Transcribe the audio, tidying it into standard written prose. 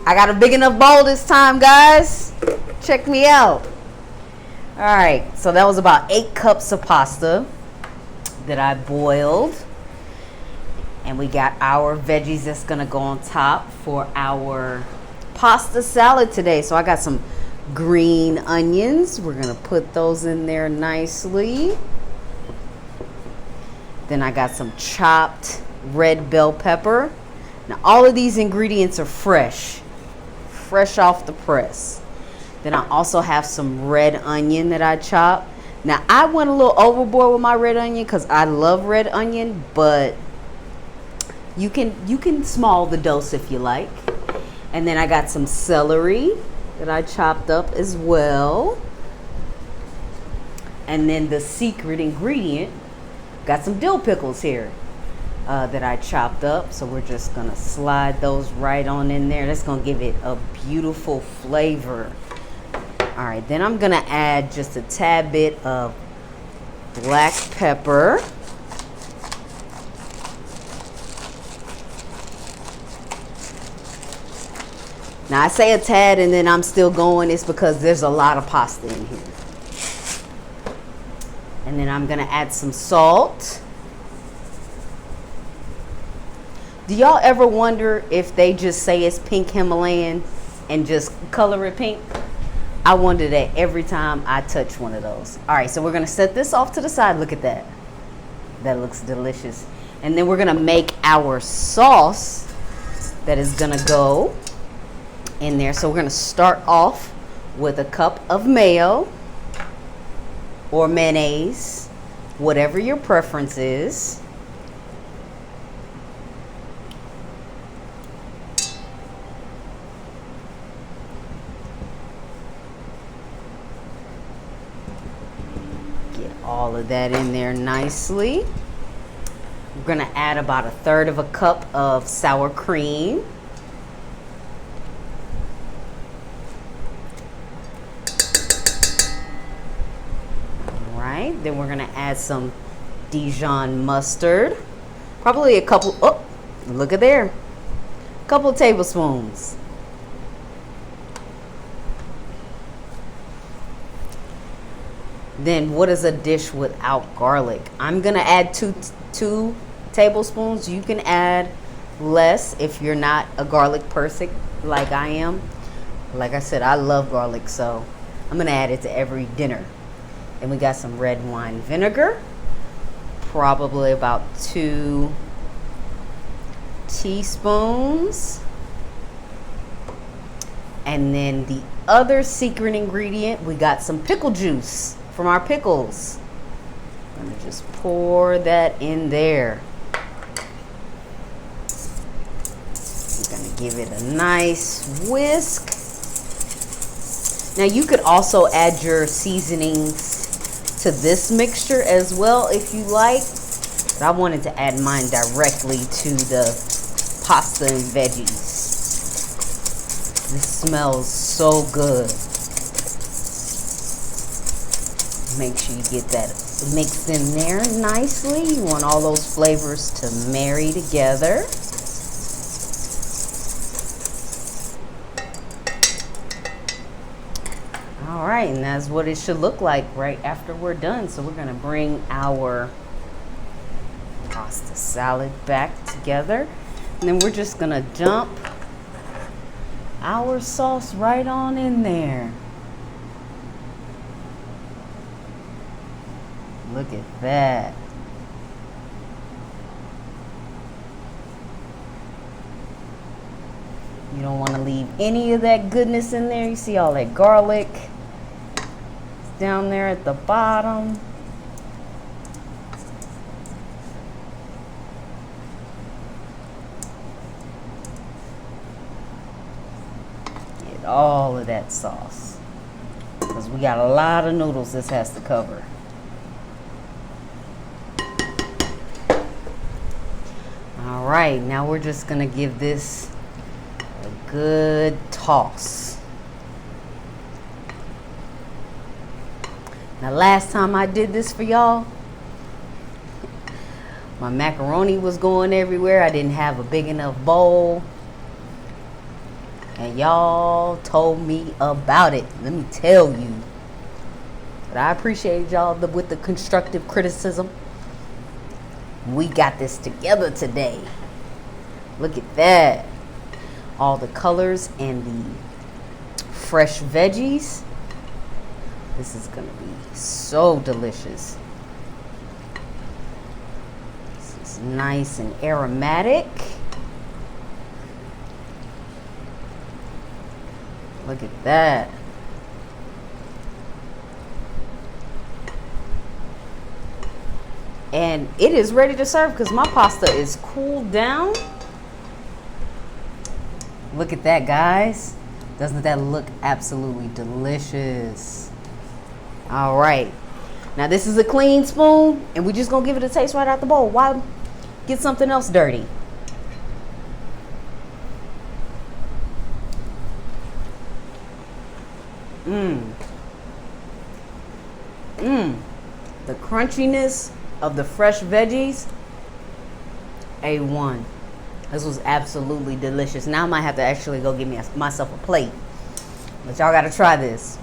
I got a big enough bowl this time, guys. Check me out. All right, so that was about 8 cups of pasta that I boiled. And we got our veggies that's gonna go on top for our pasta salad today. So I got some green onions. We're gonna put those in there nicely. Then I got some chopped red bell pepper. Now all of these ingredients are fresh off the press. Then I also have some red onion that I chopped. Now I went a little overboard with my red onion because I love red onion, but you can small the dose if you like. And then I got some celery that I chopped up as well. And then the secret ingredient, got some dill pickles here that I chopped up. So we're just gonna slide those right on in there. That's gonna give it a beautiful flavor. All right, then I'm gonna add just a tad bit of black pepper. Now I say a tad and then I'm still going. It's because there's a lot of pasta in here. And then I'm gonna add some salt. Do y'all ever wonder if they just say it's pink Himalayan and just color it pink? I wonder that every time I touch one of those. All right, so we're gonna set this off to the side. Look at that. That looks delicious. And then we're gonna make our sauce that is gonna go in there. So we're gonna start off with a cup of mayo or mayonnaise, whatever your preference is. Get all of that in there nicely. We're gonna add about 1/3 of a cup of sour cream. Then we're gonna add some Dijon mustard, probably a couple. Oh, look at there, a couple tablespoons. Then what is a dish without garlic? I'm gonna add two tablespoons. You can add less if you're not a garlic person like I am. Like I said, I love garlic, so I'm gonna add it to every dinner. And we got some red wine vinegar, probably about 2 teaspoons. And then the other secret ingredient, we got some pickle juice from our pickles. I'm gonna just pour that in there. We're gonna give it a nice whisk. Now you could also add your seasonings to this mixture as well if you like, but I wanted to add mine directly to the pasta and veggies. This smells so good. Make sure you get that mixed in there nicely. You want all those flavors to marry together. All right, and that's what it should look like right after we're done. So we're gonna bring our pasta salad back together. And then we're just gonna dump our sauce right on in there. Look at that. You don't want to leave any of that goodness in there. You see all that garlic down there at the bottom. Get all of that sauce, because we got a lot of noodles this has to cover. All right, now we're just gonna give this a good toss. Now last time I did this for y'all, my macaroni was going everywhere. I didn't have a big enough bowl. And y'all told me about it. Let me tell you. But I appreciate y'all with the constructive criticism. We got this together today. Look at that. All the colors and the fresh veggies. This is going to be so delicious. This is nice and aromatic. Look at that. And it is ready to serve because my pasta is cooled down. Look at that, guys. Doesn't that look absolutely delicious? All right. Now this is a clean spoon and we're just going to give it a taste right out the bowl. Why get something else dirty? The crunchiness of the fresh veggies, A1. This was absolutely delicious. Now I might have to actually go get myself a plate. But y'all got to try this.